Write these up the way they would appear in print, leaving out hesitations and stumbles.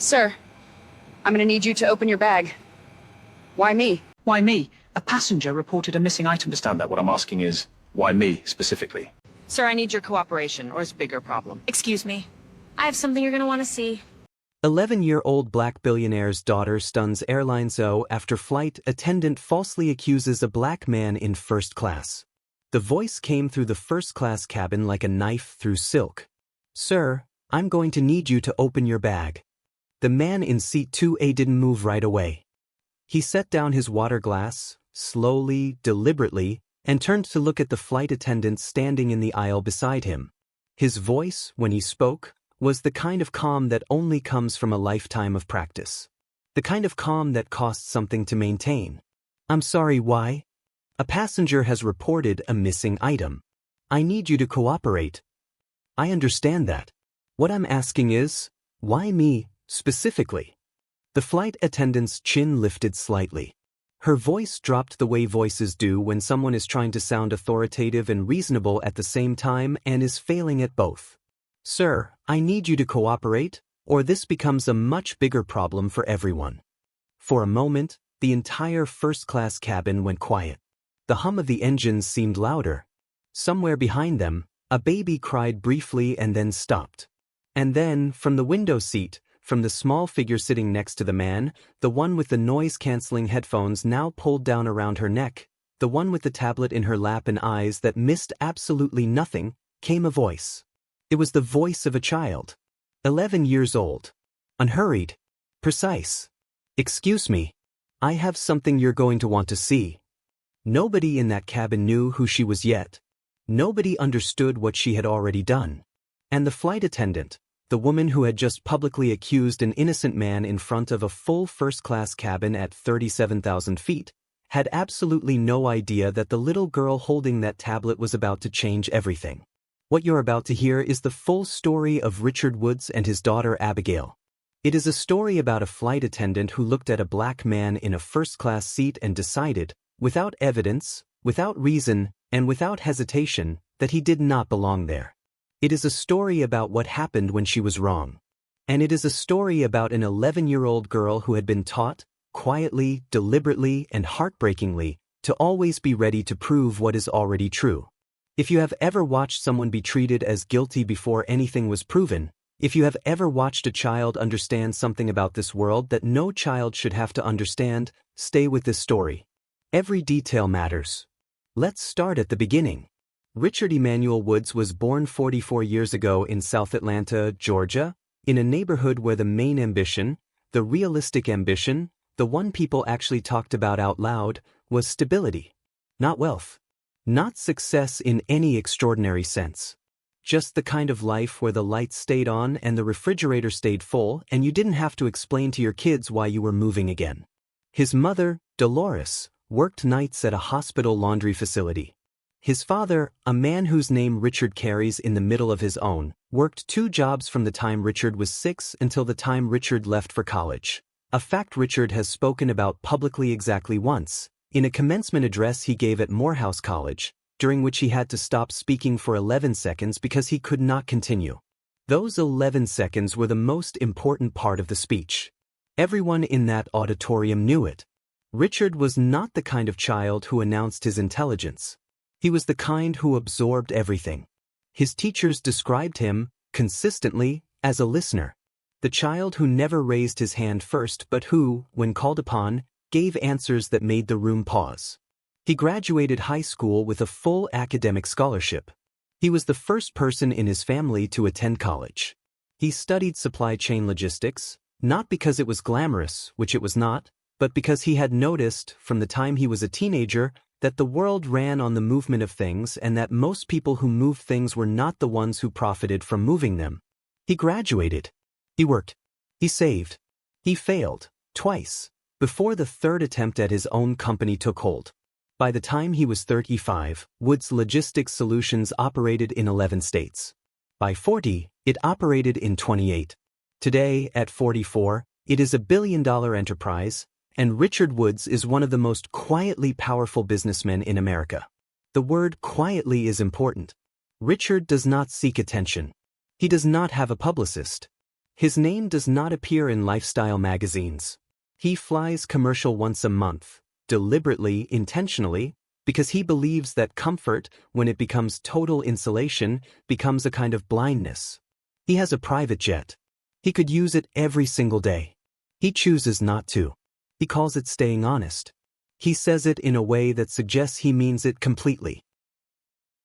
Sir, I'm gonna need you to open your bag. Why me? Why me? A passenger reported a missing item. Understand that. What I'm asking is, why me specifically? Sir, I need your cooperation, or it's a bigger problem. Excuse me. I have something you're gonna want to see. 11-year-old black billionaire's daughter stuns airline zoo after flight attendant falsely accuses a black man in first class. The voice came through the first-class cabin like a knife through silk. "Sir, I'm going to need you to open your bag." The man in seat 2A didn't move right away. He set down his water glass, slowly, deliberately, and turned to look at the flight attendant standing in the aisle beside him. His voice, when he spoke, was the kind of calm that only comes from a lifetime of practice. The kind of calm that costs something to maintain. "I'm sorry, why?" "A passenger has reported a missing item. I need you to cooperate." "I understand that. What I'm asking is, why me, specifically?" The flight attendant's chin lifted slightly. Her voice dropped the way voices do when someone is trying to sound authoritative and reasonable at the same time and is failing at both. "Sir, I need you to cooperate, or this becomes a much bigger problem for everyone." For a moment, the entire first-class cabin went quiet. The hum of the engines seemed louder. Somewhere behind them, a baby cried briefly and then stopped. And then, from the window seat, from the small figure sitting next to the man, the one with the noise-canceling headphones now pulled down around her neck, the one with the tablet in her lap and eyes that missed absolutely nothing, came a voice. It was the voice of a child. 11 years old. Unhurried. Precise. "Excuse me. I have something you're going to want to see." Nobody in that cabin knew who she was yet. Nobody understood what she had already done. And the flight attendant, the woman who had just publicly accused an innocent man in front of a full first-class cabin at 37,000 feet, had absolutely no idea that the little girl holding that tablet was about to change everything. What you're about to hear is the full story of Richard Woods and his daughter Abigail. It is a story about a flight attendant who looked at a black man in a first-class seat and decided, without evidence, without reason, and without hesitation, that he did not belong there. It is a story about what happened when she was wrong. And it is a story about an 11-year-old girl who had been taught, quietly, deliberately, and heartbreakingly, to always be ready to prove what is already true. If you have ever watched someone be treated as guilty before anything was proven, if you have ever watched a child understand something about this world that no child should have to understand, stay with this story. Every detail matters. Let's start at the beginning. Richard Emanuel Woods was born 44 years ago in South Atlanta, Georgia, in a neighborhood where the main ambition, the realistic ambition, the one people actually talked about out loud, was stability. Not wealth. Not success in any extraordinary sense. Just the kind of life where the lights stayed on and the refrigerator stayed full and you didn't have to explain to your kids why you were moving again. His mother, Dolores, worked nights at a hospital laundry facility. His father, a man whose name Richard carries in the middle of his own, worked 2 jobs from the time Richard was 6 until the time Richard left for college. A fact Richard has spoken about publicly exactly once, in a commencement address he gave at Morehouse College, during which he had to stop speaking for 11 seconds because he could not continue. Those 11 seconds were the most important part of the speech. Everyone in that auditorium knew it. Richard was not the kind of child who announced his intelligence. He was the kind who absorbed everything. His teachers described him, consistently, as a listener. The child who never raised his hand first but who, when called upon, gave answers that made the room pause. He graduated high school with a full academic scholarship. He was the first person in his family to attend college. He studied supply chain logistics, not because it was glamorous, which it was not, but because he had noticed, from the time he was a teenager, that the world ran on the movement of things and that most people who moved things were not the ones who profited from moving them. He graduated. He worked. He saved. He failed, twice, before the third attempt at his own company took hold. By the time he was 35, Woods Logistics Solutions operated in 11 states. By 40, it operated in 28. Today, at 44, it is a billion-dollar enterprise, and Richard Woods is one of the most quietly powerful businessmen in America. The word quietly is important. Richard does not seek attention. He does not have a publicist. His name does not appear in lifestyle magazines. He flies commercial once a month, deliberately, intentionally, because he believes that comfort, when it becomes total insulation, becomes a kind of blindness. He has a private jet. He could use it every single day. He chooses not to. He calls it staying honest. He says it in a way that suggests he means it completely.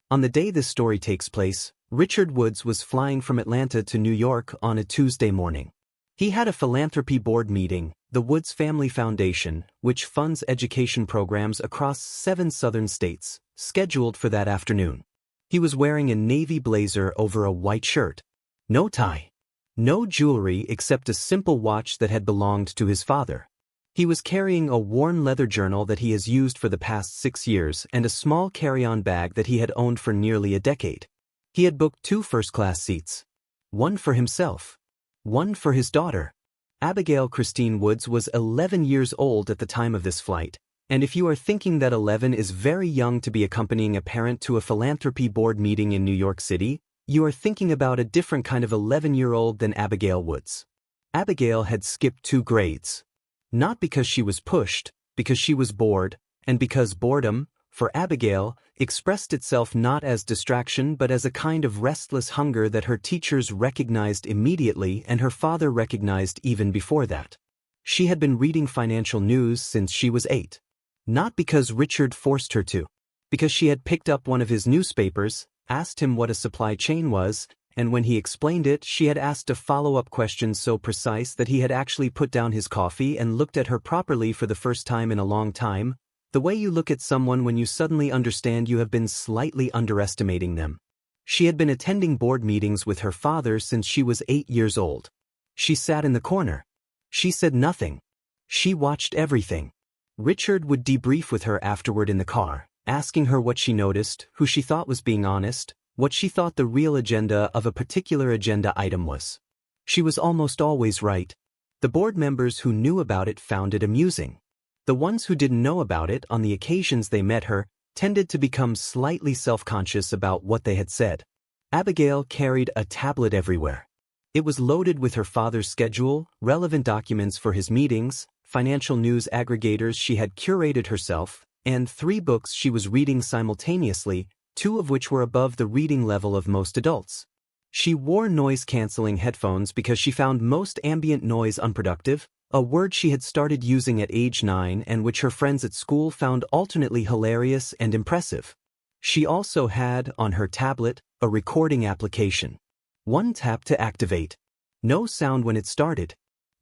On the day this story takes place, Richard Woods was flying from Atlanta to New York on a Tuesday morning. He had a philanthropy board meeting, the Woods Family Foundation, which funds education programs across 7 southern states, scheduled for that afternoon. He was wearing a navy blazer over a white shirt. No tie. No jewelry except a simple watch that had belonged to his father. He was carrying a worn leather journal that he has used for the past 6 years and a small carry-on bag that he had owned for nearly a decade. He had booked 2 first-class seats. One for himself. One for his daughter. Abigail Christine Woods was 11 years old at the time of this flight, and if you are thinking that 11 is very young to be accompanying a parent to a philanthropy board meeting in New York City, you are thinking about a different kind of 11-year-old than Abigail Woods. Abigail had skipped 2 grades. Not because she was pushed, because she was bored, and because boredom, for Abigail, expressed itself not as distraction but as a kind of restless hunger that her teachers recognized immediately and her father recognized even before that. She had been reading financial news since she was 8. Not because Richard forced her to. Because she had picked up one of his newspapers, asked him what a supply chain was, and when he explained it, she had asked a follow-up question so precise that he had actually put down his coffee and looked at her properly for the first time in a long time, the way you look at someone when you suddenly understand you have been slightly underestimating them. She had been attending board meetings with her father since she was 8 years old. She sat in the corner. She said nothing. She watched everything. Richard would debrief with her afterward in the car, asking her what she noticed, who she thought was being honest, what she thought the real agenda of a particular agenda item was. She was almost always right. The board members who knew about it found it amusing. The ones who didn't know about it on the occasions they met her tended to become slightly self-conscious about what they had said. Abigail carried a tablet everywhere. It was loaded with her father's schedule, relevant documents for his meetings, financial news aggregators she had curated herself, and 3 books she was reading simultaneously, 2 of which were above the reading level of most adults. She wore noise-canceling headphones because she found most ambient noise unproductive, a word she had started using at age 9 and which her friends at school found alternately hilarious and impressive. She also had, on her tablet, a recording application. 1 tap to activate. No sound when it started.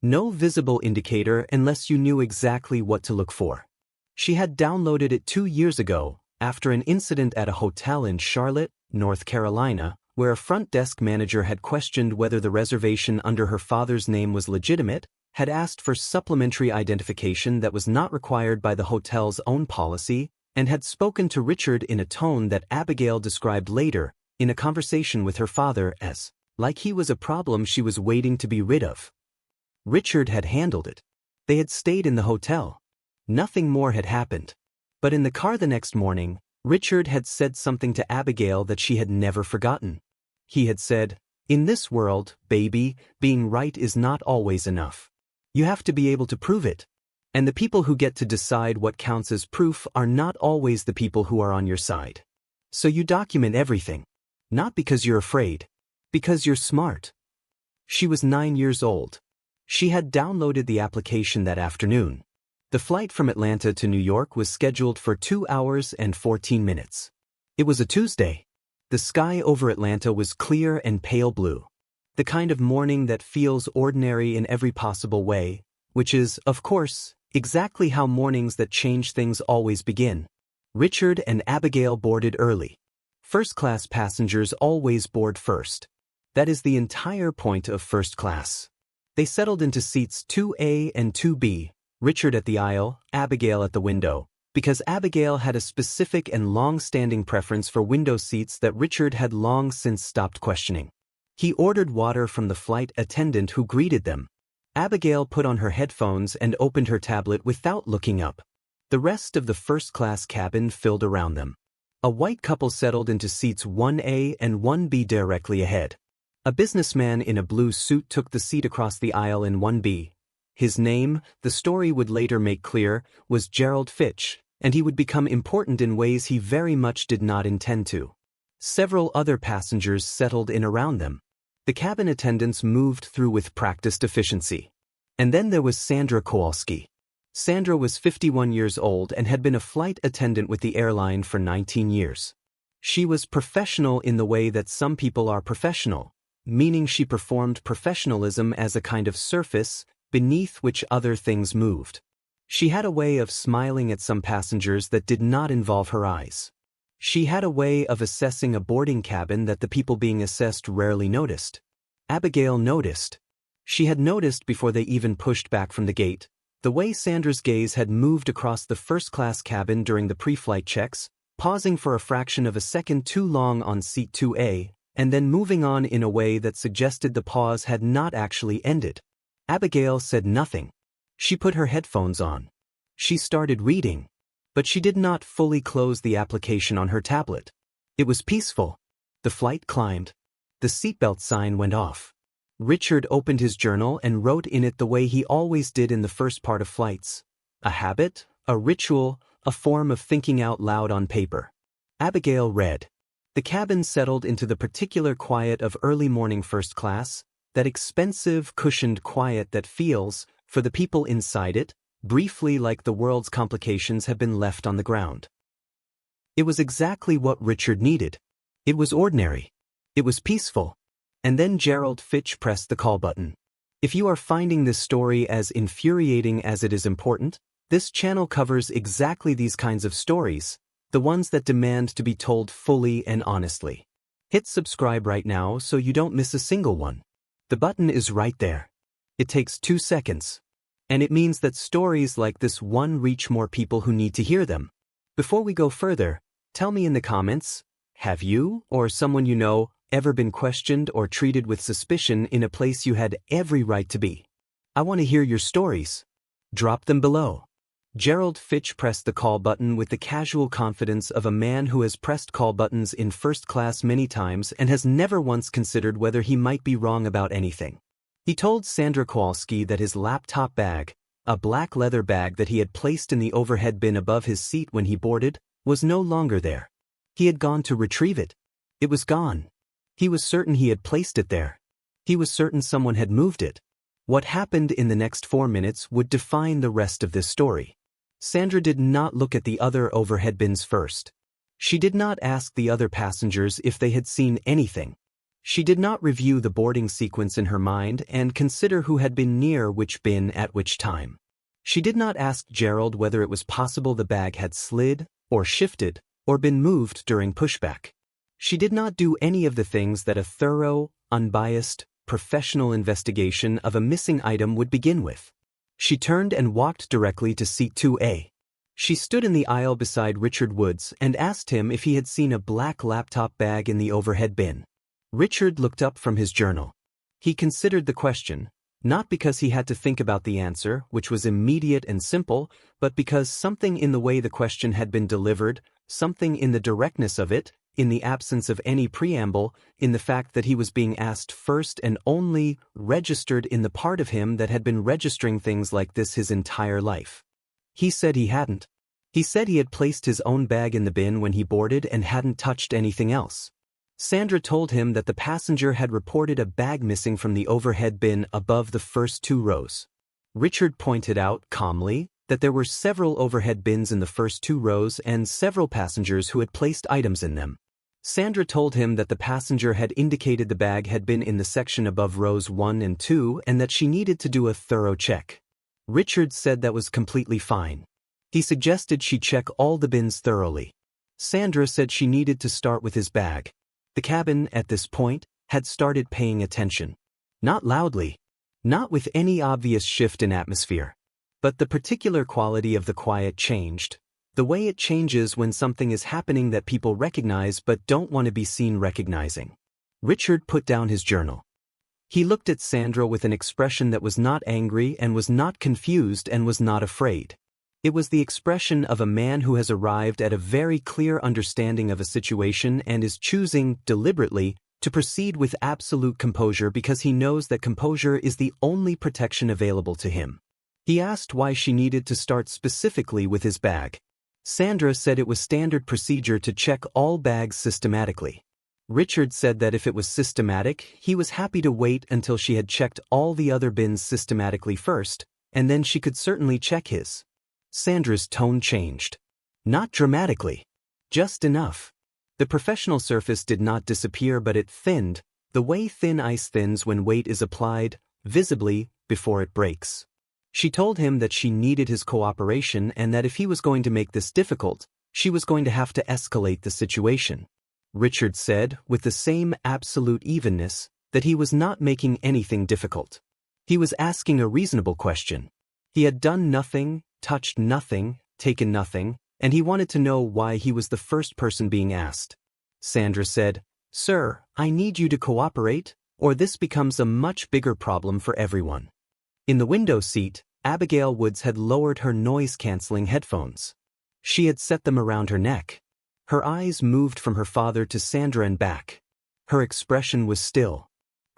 No visible indicator unless you knew exactly what to look for. She had downloaded it 2 years ago, after an incident at a hotel in Charlotte, North Carolina, where a front desk manager had questioned whether the reservation under her father's name was legitimate, had asked for supplementary identification that was not required by the hotel's own policy, and had spoken to Richard in a tone that Abigail described later, in a conversation with her father as, like he was a problem she was waiting to be rid of. Richard had handled it. They had stayed in the hotel. Nothing more had happened. But in the car the next morning, Richard had said something to Abigail that she had never forgotten. He had said, "In this world, baby, being right is not always enough. You have to be able to prove it. And the people who get to decide what counts as proof are not always the people who are on your side. So you document everything. Not because you're afraid. Because you're smart." She was 9 years old. She had downloaded the application that afternoon. The flight from Atlanta to New York was scheduled for 2 hours and 14 minutes. It was a Tuesday. The sky over Atlanta was clear and pale blue. The kind of morning that feels ordinary in every possible way, which is, of course, exactly how mornings that change things always begin. Richard and Abigail boarded early. First-class passengers always board first. That is the entire point of first class. They settled into seats 2A and 2B, Richard at the aisle, Abigail at the window, because Abigail had a specific and long-standing preference for window seats that Richard had long since stopped questioning. He ordered water from the flight attendant who greeted them. Abigail put on her headphones and opened her tablet without looking up. The rest of the first-class cabin filled around them. A white couple settled into seats 1A and 1B directly ahead. A businessman in a blue suit took the seat across the aisle in 1B. His name, the story would later make clear, was Gerald Fitch, and he would become important in ways he very much did not intend to. Several other passengers settled in around them. The cabin attendants moved through with practiced efficiency. And then there was Sandra Kowalski. Sandra was 51 years old and had been a flight attendant with the airline for 19 years. She was professional in the way that some people are professional, meaning she performed professionalism as a kind of surface beneath which other things moved. She had a way of smiling at some passengers that did not involve her eyes. She had a way of assessing a boarding cabin that the people being assessed rarely noticed. Abigail noticed. She had noticed before they even pushed back from the gate, the way Sandra's gaze had moved across the first-class cabin during the pre-flight checks, pausing for a fraction of a second too long on seat 2A, and then moving on in a way that suggested the pause had not actually ended. Abigail said nothing. She put her headphones on. She started reading. But she did not fully close the application on her tablet. It was peaceful. The flight climbed. The seatbelt sign went off. Richard opened his journal and wrote in it the way he always did in the first part of flights. A habit, a ritual, a form of thinking out loud on paper. Abigail read. The cabin settled into the particular quiet of early morning first class, that expensive, cushioned quiet that feels, for the people inside it, briefly like the world's complications have been left on the ground. It was exactly what Richard needed. It was ordinary. It was peaceful. And then Gerald Fitch pressed the call button. If you are finding this story as infuriating as it is important, this channel covers exactly these kinds of stories, the ones that demand to be told fully and honestly. Hit subscribe right now so you don't miss a single one. The button is right there. It takes 2 seconds. And it means that stories like this one reach more people who need to hear them. Before we go further, tell me in the comments, have you, or someone you know, ever been questioned or treated with suspicion in a place you had every right to be? I want to hear your stories. Drop them below. Gerald Fitch pressed the call button with the casual confidence of a man who has pressed call buttons in first class many times and has never once considered whether he might be wrong about anything. He told Sandra Kowalski that his laptop bag, a black leather bag that he had placed in the overhead bin above his seat when he boarded, was no longer there. He had gone to retrieve it. It was gone. He was certain he had placed it there. He was certain someone had moved it. What happened in the next 4 minutes would define the rest of this story. Sandra did not look at the other overhead bins first. She did not ask the other passengers if they had seen anything. She did not review the boarding sequence in her mind and consider who had been near which bin at which time. She did not ask Gerald whether it was possible the bag had slid, or shifted, or been moved during pushback. She did not do any of the things that a thorough, unbiased, professional investigation of a missing item would begin with. She turned and walked directly to seat 2A. She stood in the aisle beside Richard Woods and asked him if he had seen a black laptop bag in the overhead bin. Richard looked up from his journal. He considered the question, not because he had to think about the answer, which was immediate and simple, but because something in the way the question had been delivered, something in the directness of it, in the absence of any preamble, in the fact that he was being asked first and only, registered in the part of him that had been registering things like this his entire life. He said he hadn't. He said he had placed his own bag in the bin when he boarded and hadn't touched anything else. Sandra told him that the passenger had reported a bag missing from the overhead bin above the first 2 rows. Richard pointed out, calmly, that there were several overhead bins in the first 2 rows and several passengers who had placed items in them. Sandra told him that the passenger had indicated the bag had been in the section above rows 1 and 2 and that she needed to do a thorough check. Richard said that was completely fine. He suggested she check all the bins thoroughly. Sandra said she needed to start with his bag. The cabin, at this point, had started paying attention. Not loudly. Not with any obvious shift in atmosphere. But the particular quality of the quiet changed. The way it changes when something is happening that people recognize but don't want to be seen recognizing. Richard put down his journal. He looked at Sandra with an expression that was not angry and was not confused and was not afraid. It was the expression of a man who has arrived at a very clear understanding of a situation and is choosing, deliberately, to proceed with absolute composure because he knows that composure is the only protection available to him. He asked why she needed to start specifically with his bag. Sandra said it was standard procedure to check all bags systematically. Richard said that if it was systematic, he was happy to wait until she had checked all the other bins systematically first, and then she could certainly check his. Sandra's tone changed. Not dramatically. Just enough. The professional surface did not disappear, but it thinned, the way thin ice thins when weight is applied, visibly, before it breaks. She told him that she needed his cooperation and that if he was going to make this difficult, she was going to have to escalate the situation. Richard said, with the same absolute evenness, that he was not making anything difficult. He was asking a reasonable question. He had done nothing, touched nothing, taken nothing, and he wanted to know why he was the first person being asked. Sandra said, "Sir, I need you to cooperate, or this becomes a much bigger problem for everyone." In the window seat, Abigail Woods had lowered her noise-canceling headphones. She had set them around her neck. Her eyes moved from her father to Sandra and back. Her expression was still.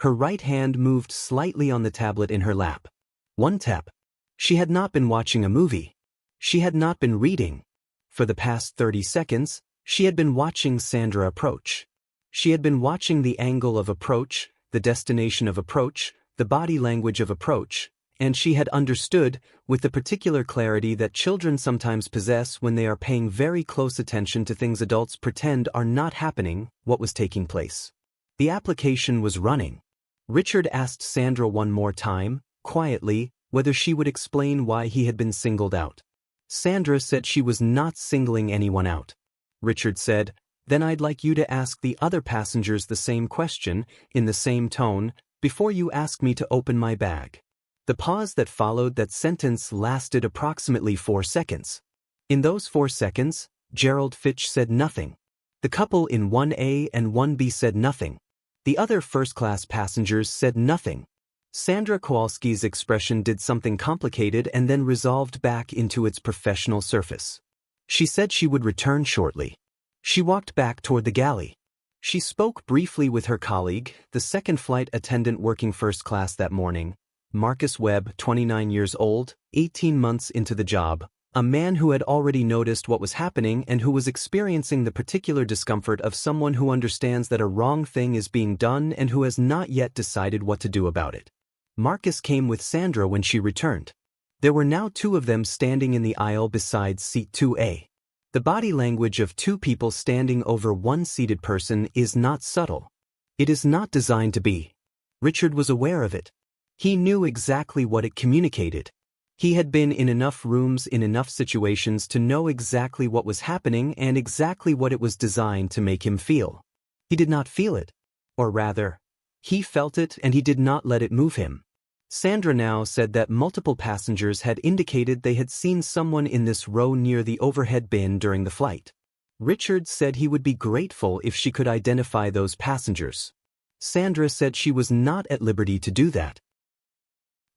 Her right hand moved slightly on the tablet in her lap. One tap. She had not been watching a movie. She had not been reading. For the past 30 seconds, she had been watching Sandra approach. She had been watching the angle of approach, the destination of approach, the body language of approach, and she had understood, with the particular clarity that children sometimes possess when they are paying very close attention to things adults pretend are not happening, what was taking place. The application was running. Richard asked Sandra one more time, quietly, whether she would explain why he had been singled out. Sandra said she was not singling anyone out. Richard said, "Then I'd like you to ask the other passengers the same question, in the same tone, before you ask me to open my bag." The pause that followed that sentence lasted approximately 4 seconds. In those 4 seconds, Gerald Fitch said nothing. The couple in 1A and 1B said nothing. The other first-class passengers said nothing. Sandra Kowalski's expression did something complicated and then resolved back into its professional surface. She said she would return shortly. She walked back toward the galley. She spoke briefly with her colleague, the second flight attendant working first class that morning, Marcus Webb, 29 years old, 18 months into the job, a man who had already noticed what was happening and who was experiencing the particular discomfort of someone who understands that a wrong thing is being done and who has not yet decided what to do about it. Marcus came with Sandra when she returned. There were now 2 of them standing in the aisle beside seat 2A. The body language of 2 people standing over one seated person is not subtle. It is not designed to be. Richard was aware of it. He knew exactly what it communicated. He had been in enough rooms in enough situations to know exactly what was happening and exactly what it was designed to make him feel. He did not feel it. Or rather, he felt it and he did not let it move him. Sandra now said that multiple passengers had indicated they had seen someone in this row near the overhead bin during the flight. Richard said he would be grateful if she could identify those passengers. Sandra said she was not at liberty to do that.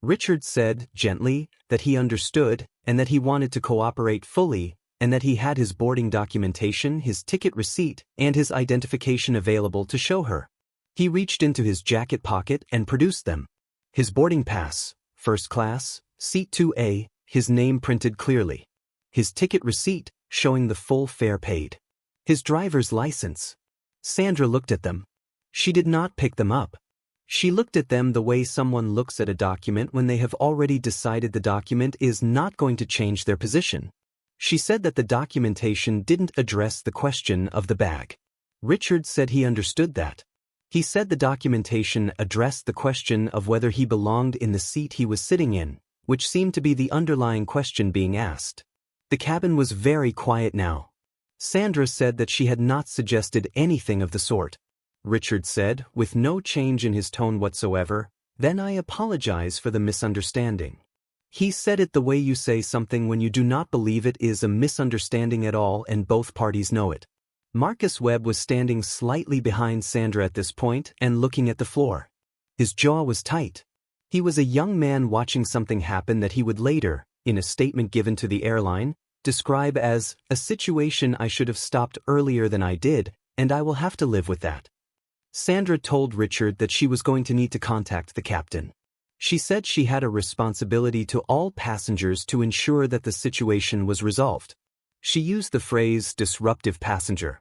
Richard said, gently, that he understood, and that he wanted to cooperate fully, and that he had his boarding documentation, his ticket receipt, and his identification available to show her. He reached into his jacket pocket and produced them. His boarding pass, first class, seat 2A, his name printed clearly. His ticket receipt, showing the full fare paid. His driver's license. Sandra looked at them. She did not pick them up. She looked at them the way someone looks at a document when they have already decided the document is not going to change their position. She said that the documentation didn't address the question of the bag. Richard said he understood that. He said the documentation addressed the question of whether he belonged in the seat he was sitting in, which seemed to be the underlying question being asked. The cabin was very quiet now. Sandra said that she had not suggested anything of the sort. Richard said, with no change in his tone whatsoever, "Then I apologize for the misunderstanding." He said it the way you say something when you do not believe it is a misunderstanding at all and both parties know it. Marcus Webb was standing slightly behind Sandra at this point and looking at the floor. His jaw was tight. He was a young man watching something happen that he would later, in a statement given to the airline, describe as a situation I should have stopped earlier than I did, and I will have to live with that. Sandra told Richard that she was going to need to contact the captain. She said she had a responsibility to all passengers to ensure that the situation was resolved. She used the phrase disruptive passenger.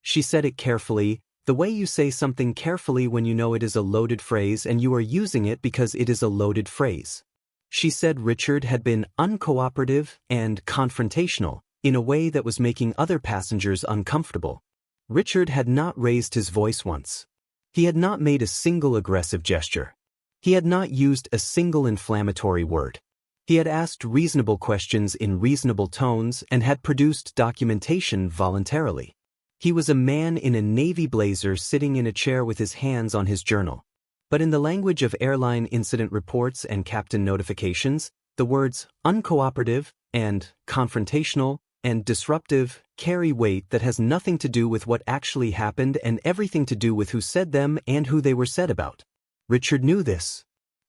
She said it carefully, the way you say something carefully when you know it is a loaded phrase and you are using it because it is a loaded phrase. She said Richard had been uncooperative and confrontational in a way that was making other passengers uncomfortable. Richard had not raised his voice once. He had not made a single aggressive gesture. He had not used a single inflammatory word. He had asked reasonable questions in reasonable tones and had produced documentation voluntarily. He was a man in a navy blazer sitting in a chair with his hands on his journal. But in the language of airline incident reports and captain notifications, the words uncooperative and confrontational and disruptive carry weight that has nothing to do with what actually happened and everything to do with who said them and who they were said about. Richard knew this.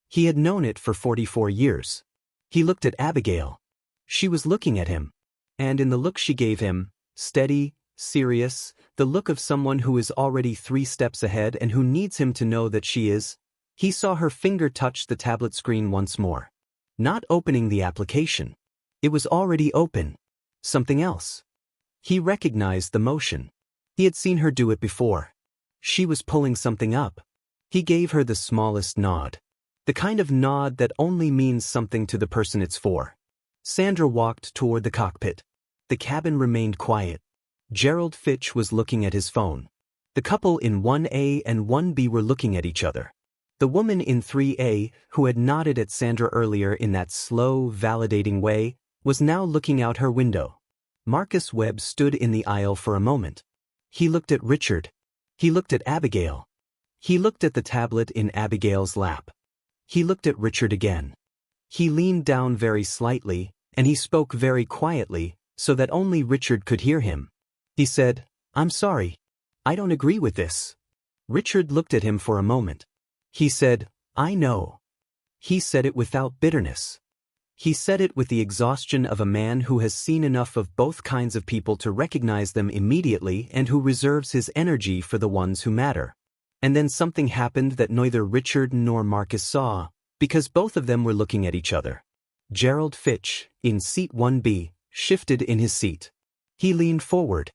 He had known it for 44 years. He looked at Abigail. She was looking at him. And in the look she gave him, steady, serious, the look of someone who is already 3 steps ahead and who needs him to know that she is, he saw her finger touch the tablet screen once more. Not opening the application. It was already open. Something else. He recognized the motion. He had seen her do it before. She was pulling something up. He gave her the smallest nod. The kind of nod that only means something to the person it's for. Sandra walked toward the cockpit. The cabin remained quiet. Gerald Fitch was looking at his phone. The couple in 1A and 1B were looking at each other. The woman in 3A, who had nodded at Sandra earlier in that slow, validating way, was now looking out her window. Marcus Webb stood in the aisle for a moment. He looked at Richard. He looked at Abigail. He looked at the tablet in Abigail's lap. He looked at Richard again. He leaned down very slightly, and he spoke very quietly, so that only Richard could hear him. He said, "I'm sorry. I don't agree with this." Richard looked at him for a moment. He said, "I know." He said it without bitterness. He said it with the exhaustion of a man who has seen enough of both kinds of people to recognize them immediately and who reserves his energy for the ones who matter. And then something happened that neither Richard nor Marcus saw, because both of them were looking at each other. Gerald Fitch, in seat 1B, shifted in his seat. He leaned forward.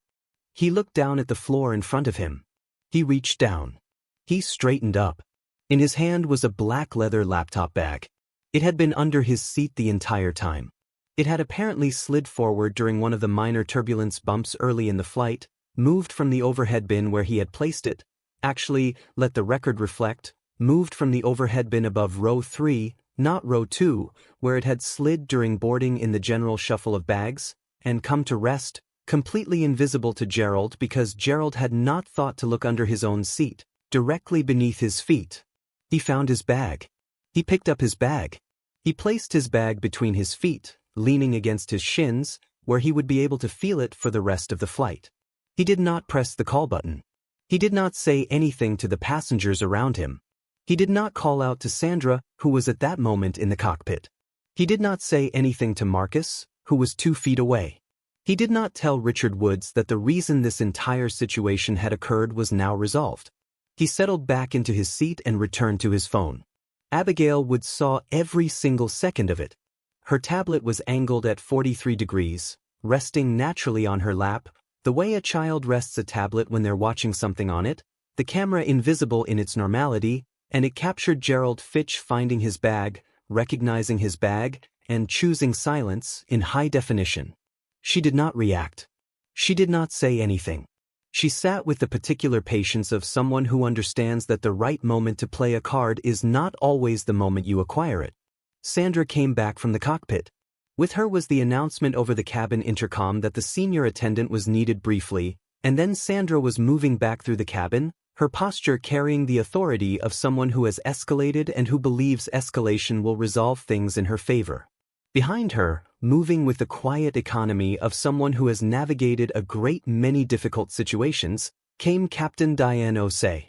He looked down at the floor in front of him. He reached down. He straightened up. In his hand was a black leather laptop bag. It had been under his seat the entire time. It had apparently slid forward during one of the minor turbulence bumps early in the flight, moved from the overhead bin where he had placed it. Actually, let the record reflect, moved from the overhead bin above row 3, not row 2, where it had slid during boarding in the general shuffle of bags, and come to rest, completely invisible to Gerald because Gerald had not thought to look under his own seat, directly beneath his feet. He found his bag. He picked up his bag. He placed his bag between his feet, leaning against his shins, where he would be able to feel it for the rest of the flight. He did not press the call button. He did not say anything to the passengers around him. He did not call out to Sandra, who was at that moment in the cockpit. He did not say anything to Marcus, who was 2 feet away. He did not tell Richard Woods that the reason this entire situation had occurred was now resolved. He settled back into his seat and returned to his phone. Abigail Woods saw every single second of it. Her tablet was angled at 43 degrees, resting naturally on her lap, the way a child rests a tablet when they're watching something on it, the camera invisible in its normality, and it captured Gerald Fitch finding his bag, recognizing his bag, and choosing silence in high definition. She did not react. She did not say anything. She sat with the particular patience of someone who understands that the right moment to play a card is not always the moment you acquire it. Sandra came back from the cockpit. With her was the announcement over the cabin intercom that the senior attendant was needed briefly, and then Sandra was moving back through the cabin, her posture carrying the authority of someone who has escalated and who believes escalation will resolve things in her favor. Behind her, moving with the quiet economy of someone who has navigated a great many difficult situations, came Captain Diane Osei.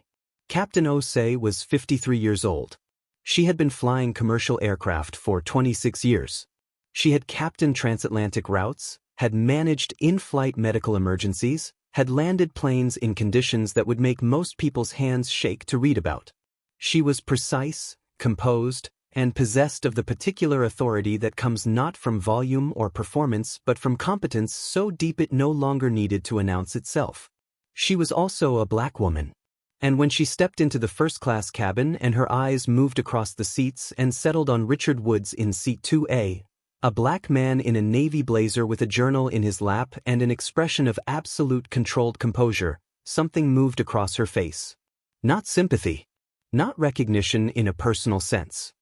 Captain Osei was 53 years old. She had been flying commercial aircraft for 26 years. She had captained transatlantic routes, had managed in-flight medical emergencies, had landed planes in conditions that would make most people's hands shake to read about. She was precise, composed, and possessed of the particular authority that comes not from volume or performance but from competence so deep it no longer needed to announce itself. She was also a black woman. And when she stepped into the first-class cabin and her eyes moved across the seats and settled on Richard Woods in seat 2A, a black man in a navy blazer with a journal in his lap and an expression of absolute controlled composure, something moved across her face. Not sympathy. Not recognition in a personal sense.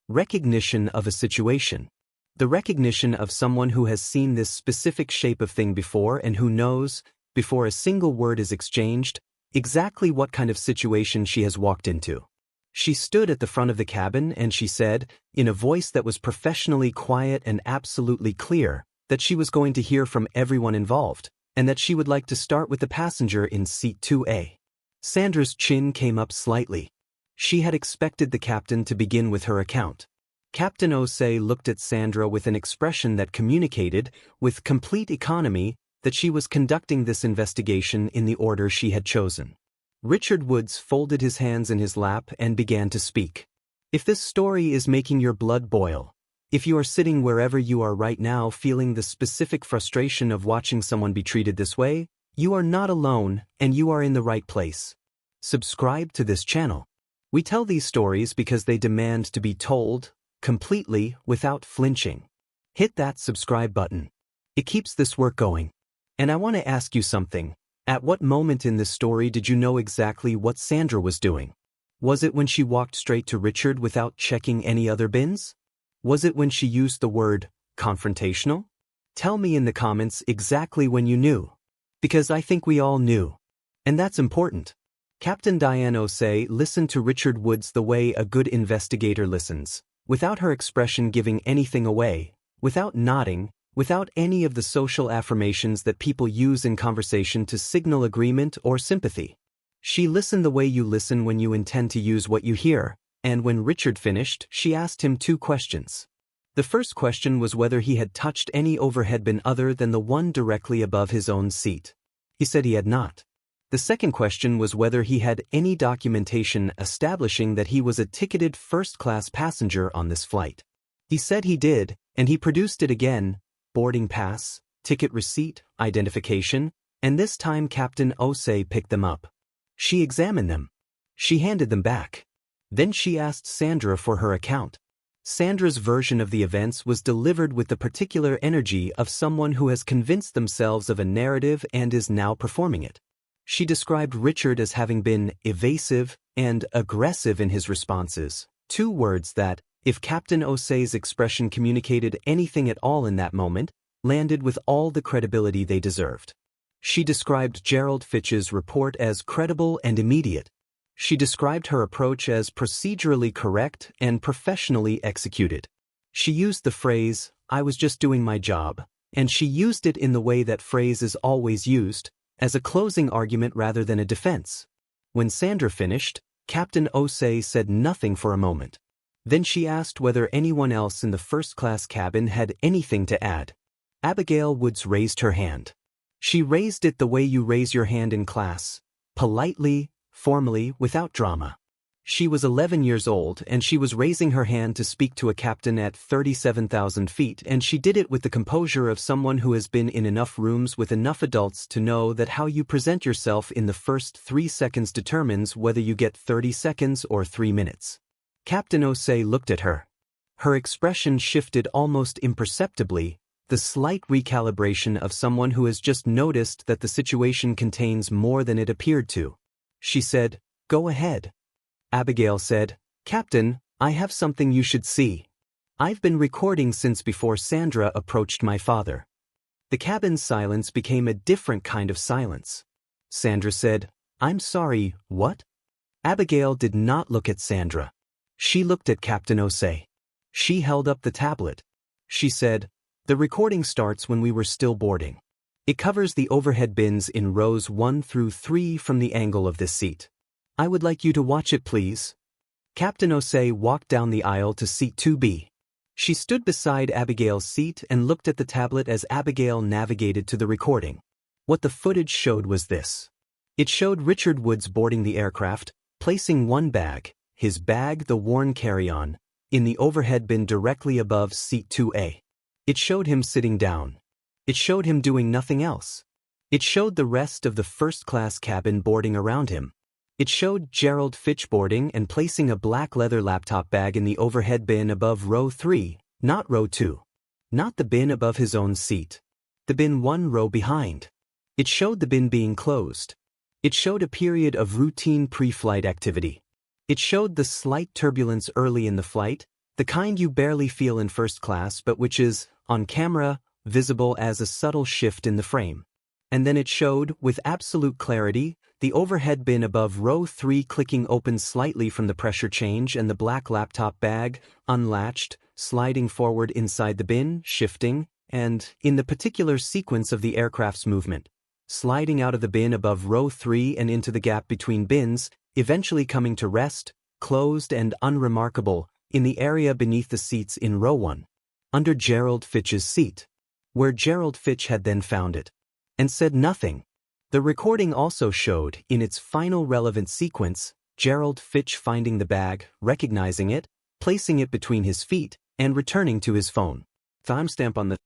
Recognition of a situation. The recognition of someone who has seen this specific shape of thing before and who knows, before a single word is exchanged, exactly what kind of situation she has walked into. She stood at the front of the cabin and she said, in a voice that was professionally quiet and absolutely clear, that she was going to hear from everyone involved, and that she would like to start with the passenger in seat 2A. Sandra's chin came up slightly. She had expected the captain to begin with her account. Captain Osei looked at Sandra with an expression that communicated, with complete economy, that she was conducting this investigation in the order she had chosen. Richard Woods folded his hands in his lap and began to speak. If this story is making your blood boil, if you are sitting wherever you are right now feeling the specific frustration of watching someone be treated this way, you are not alone and you are in the right place. Subscribe to this channel. We tell these stories because they demand to be told, completely, without flinching. Hit that subscribe button. It keeps this work going. And I want to ask you something. At what moment in this story did you know exactly what Sandra was doing? Was it when she walked straight to Richard without checking any other bins? Was it when she used the word confrontational? Tell me in the comments exactly when you knew. Because I think we all knew. And that's important. Captain Diane Osei listened to Richard Woods the way a good investigator listens, without her expression giving anything away, without nodding, without any of the social affirmations that people use in conversation to signal agreement or sympathy. She listened the way you listen when you intend to use what you hear, and when Richard finished, she asked him 2 questions. The first question was whether he had touched any overhead bin other than the one directly above his own seat. He said he had not. The second question was whether he had any documentation establishing that he was a ticketed first-class passenger on this flight. He said he did, and he produced it again, boarding pass, ticket receipt, identification, and this time Captain Osei picked them up. She examined them. She handed them back. Then she asked Sandra for her account. Sandra's version of the events was delivered with the particular energy of someone who has convinced themselves of a narrative and is now performing it. She described Richard as having been evasive and aggressive in his responses, 2 words that, if Captain Osei's expression communicated anything at all in that moment, landed with all the credibility they deserved. She described Gerald Fitch's report as credible and immediate. She described her approach as procedurally correct and professionally executed. She used the phrase, "I was just doing my job," and she used it in the way that phrase is always used, as a closing argument rather than a defense. When Sandra finished, Captain Osei said nothing for a moment. Then she asked whether anyone else in the first-class cabin had anything to add. Abigail Woods raised her hand. She raised it the way you raise your hand in class, politely, formally, without drama. She was 11 years old and she was raising her hand to speak to a captain at 37,000 feet, and she did it with the composure of someone who has been in enough rooms with enough adults to know that how you present yourself in the first 3 seconds determines whether you get 30 seconds or 3 minutes. Captain Osei looked at her. Her expression shifted almost imperceptibly, the slight recalibration of someone who has just noticed that the situation contains more than it appeared to. She said, "Go ahead." Abigail said, "Captain, I have something you should see. I've been recording since before Sandra approached my father." The cabin's silence became a different kind of silence. Sandra said, "I'm sorry, what?" Abigail did not look at Sandra. She looked at Captain Osei. She held up the tablet. She said, "The recording starts when we were still boarding. It covers the overhead bins in rows 1 through 3 from the angle of this seat. I would like you to watch it, please." Captain Osei walked down the aisle to seat 2B. She stood beside Abigail's seat and looked at the tablet as Abigail navigated to the recording. What the footage showed was this. It showed Richard Woods boarding the aircraft, placing one bag, his bag, the worn carry-on, in the overhead bin directly above seat 2A. It showed him sitting down. It showed him doing nothing else. It showed the rest of the first-class cabin boarding around him. It showed Gerald Fitch boarding and placing a black leather laptop bag in the overhead bin above row 3, not row 2. Not the bin above his own seat. The bin one row behind. It showed the bin being closed. It showed a period of routine pre-flight activity. It showed the slight turbulence early in the flight, the kind you barely feel in first class but which is, on camera, visible as a subtle shift in the frame. And then it showed, with absolute clarity, the overhead bin above row 3 clicking open slightly from the pressure change and the black laptop bag, unlatched, sliding forward inside the bin, shifting, and, in the particular sequence of the aircraft's movement, sliding out of the bin above row 3 and into the gap between bins, eventually coming to rest, closed and unremarkable, in the area beneath the seats in row 1, under Gerald Fitch's seat, where Gerald Fitch had then found it, and said nothing. The recording also showed, in its final relevant sequence, Gerald Fitch finding the bag, recognizing it, placing it between his feet, and returning to his phone. Timestamp on the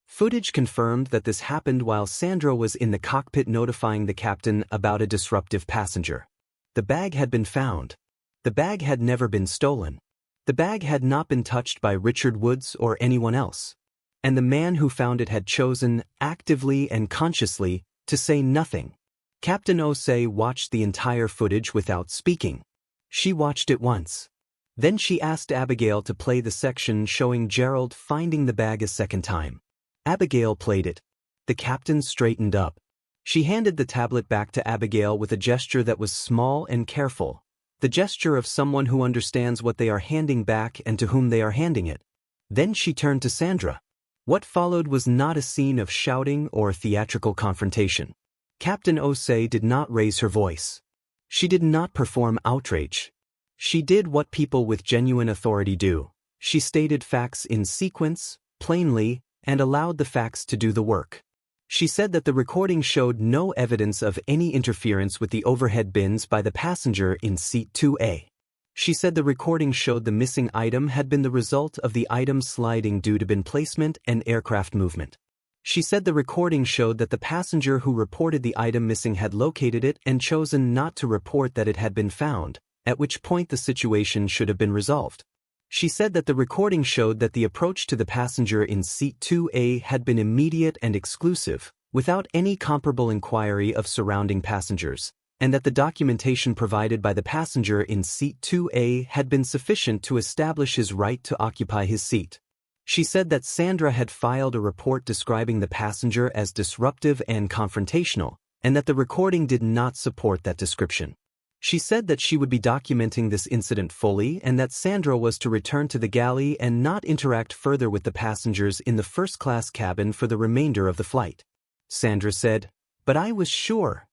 footage confirmed that this happened while Sandra was in the cockpit notifying the captain about a disruptive passenger. The bag had been found. The bag had never been stolen. The bag had not been touched by Richard Woods or anyone else. And the man who found it had chosen, actively and consciously, to say nothing. Captain Osei watched the entire footage without speaking. She watched it once. Then she asked Abigail to play the section showing Gerald finding the bag a second time. Abigail played it. The captain straightened up. She handed the tablet back to Abigail with a gesture that was small and careful, the gesture of someone who understands what they are handing back and to whom they are handing it. Then she turned to Sandra. What followed was not a scene of shouting or theatrical confrontation. Captain Osei did not raise her voice. She did not perform outrage. She did what people with genuine authority do. She stated facts in sequence, plainly, and allowed the facts to do the work. She said that the recording showed no evidence of any interference with the overhead bins by the passenger in seat 2A. She said the recording showed the missing item had been the result of the item sliding due to bin placement and aircraft movement. She said the recording showed that the passenger who reported the item missing had located it and chosen not to report that it had been found, at which point the situation should have been resolved. She said that the recording showed that the approach to the passenger in seat 2A had been immediate and exclusive, without any comparable inquiry of surrounding passengers, and that the documentation provided by the passenger in seat 2A had been sufficient to establish his right to occupy his seat. She said that Sandra had filed a report describing the passenger as disruptive and confrontational, and that the recording did not support that description. She said that she would be documenting this incident fully and that Sandra was to return to the galley and not interact further with the passengers in the first-class cabin for the remainder of the flight. Sandra said, "But I was sure."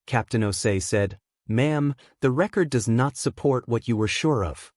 Captain Osei said, "Ma'am, the record does not support what you were sure of.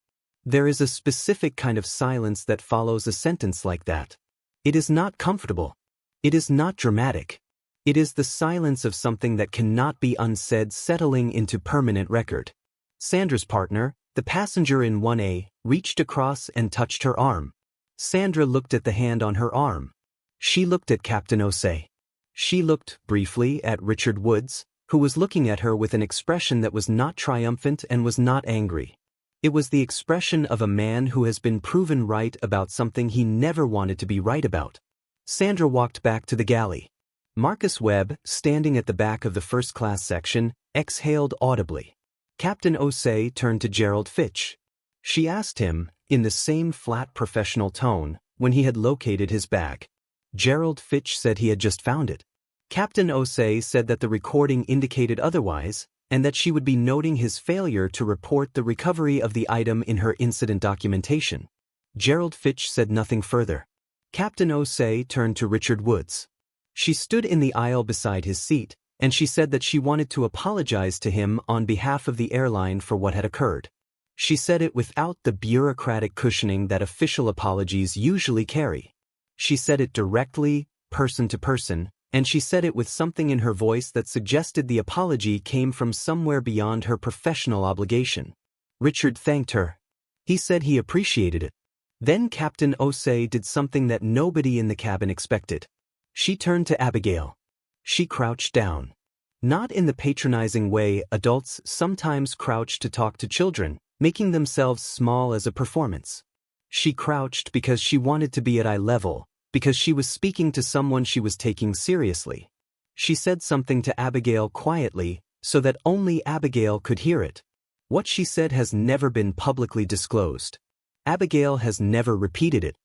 There is a specific kind of silence that follows a sentence like that. It is not comfortable. It is not dramatic. It is the silence of something that cannot be unsaid settling into permanent record." Sandra's partner, the passenger in 1A, reached across and touched her arm. Sandra looked at the hand on her arm. She looked at Captain Osei. She looked, briefly, at Richard Woods, who was looking at her with an expression that was not triumphant and was not angry. It was the expression of a man who has been proven right about something he never wanted to be right about. Sandra walked back to the galley. Marcus Webb, standing at the back of the first-class section, exhaled audibly. Captain Osei turned to Gerald Fitch. She asked him, in the same flat professional tone, when he had located his bag. Gerald Fitch said he had just found it. Captain Osei said that the recording indicated otherwise, and that she would be noting his failure to report the recovery of the item in her incident documentation. Gerald Fitch said nothing further. Captain Osei turned to Richard Woods. She stood in the aisle beside his seat, and she said that she wanted to apologize to him on behalf of the airline for what had occurred. She said it without the bureaucratic cushioning that official apologies usually carry. She said it directly, person to person, and she said it with something in her voice that suggested the apology came from somewhere beyond her professional obligation. Richard thanked her. He said he appreciated it. Then Captain Osei did something that nobody in the cabin expected. She turned to Abigail. She crouched down. Not in the patronizing way adults sometimes crouch to talk to children, making themselves small as a performance. She crouched because she wanted to be at eye level, because she was speaking to someone she was taking seriously. She said something to Abigail quietly, so that only Abigail could hear it. What she said has never been publicly disclosed. Abigail has never repeated it.